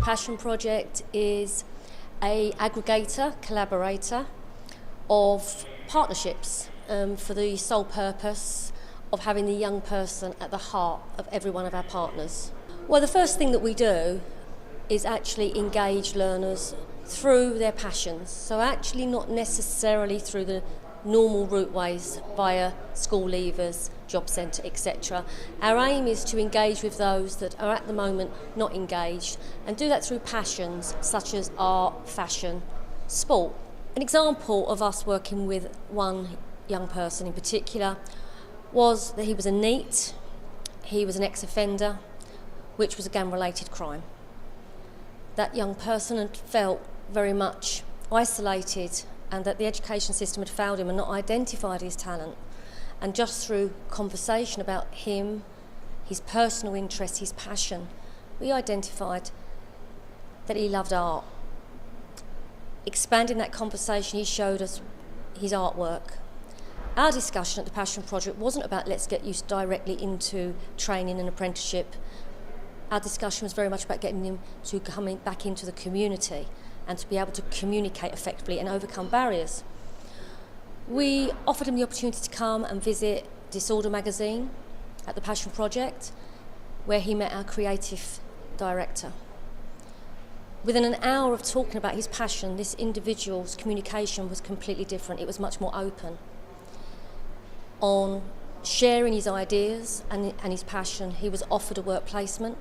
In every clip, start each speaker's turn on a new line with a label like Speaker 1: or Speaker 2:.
Speaker 1: Passion Project is an aggregator, collaborator of partnerships for the sole purpose of having the young person at the heart of every one of our partners. Well, the first thing that we do is actually engage learners through their passions. So actually not necessarily through the normal route ways via school leavers, job centre, etc. Our aim is to engage with those that are at the moment not engaged and do that through passions such as art, fashion, sport. An example of us working with one young person in particular was that he was a NEET, he was an ex-offender, which was a gang-related crime. That young person had felt very much isolated and that the education system had failed him and not identified his talent. And just through conversation about him, his personal interest, his passion, we identified that he loved art. Expanding that conversation, he showed us his artwork. Our discussion at the Passion Project wasn't about let's get you directly into training and apprenticeship. Our discussion was very much about getting him to come back into the community and to be able to communicate effectively and overcome barriers. We offered him the opportunity to come and visit Disorder magazine at the Passion Project, where he met our creative director. Within an hour of talking about his passion, this individual's communication was completely different. It was much more open. On sharing his ideas and his passion, he was offered a work placement,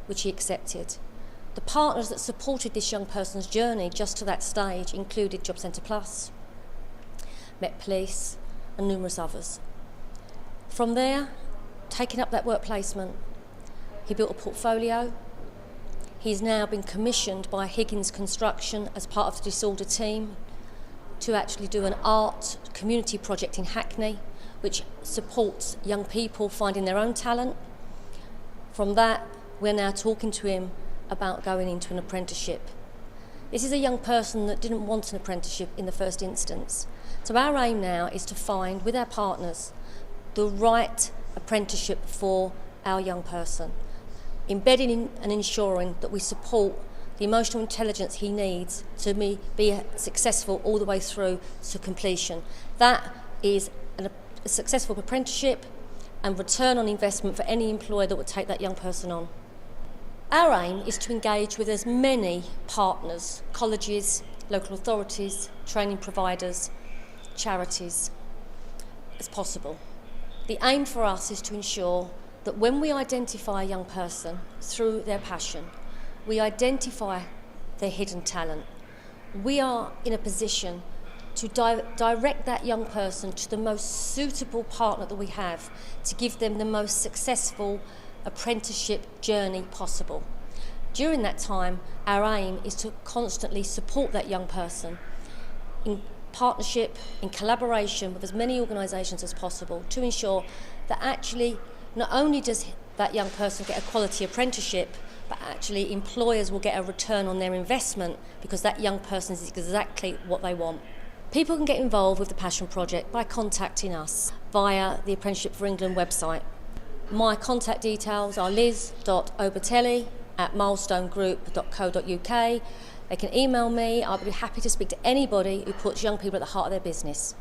Speaker 1: which he accepted. The partners that supported this young person's journey just to that stage included Job Centre Plus, Met Police and numerous others. From there, taking up that work placement, he built a portfolio. He's now been commissioned by Higgins Construction as part of the Disorder team to actually do an art community project in Hackney, which supports young people finding their own talent. From that, we're now talking to him about going into an apprenticeship. This is a young person that didn't want an apprenticeship in the first instance. So our aim now is to find, with our partners, the right apprenticeship for our young person, embedding in and ensuring that we support the emotional intelligence he needs to be successful all the way through to completion. That is a successful apprenticeship and return on investment for any employer that would take that young person on. Our aim is to engage with as many partners, colleges, local authorities, training providers, charities, as possible. The aim for us is to ensure that when we identify a young person through their passion, we identify their hidden talent. We are in a position to direct that young person to the most suitable partner that we have to give them the most successful apprenticeship journey possible. During that time, our aim is to constantly support that young person in partnership, in collaboration with as many organisations as possible to ensure that actually not only does that young person get a quality apprenticeship, but actually employers will get a return on their investment because that young person is exactly what they want. People can get involved with the Passion Project by contacting us via the Apprenticeship for England website. My contact details are liz.obertelli@milestonegroup.co.uk. They can email me. I'll be happy to speak to anybody who puts young people at the heart of their business.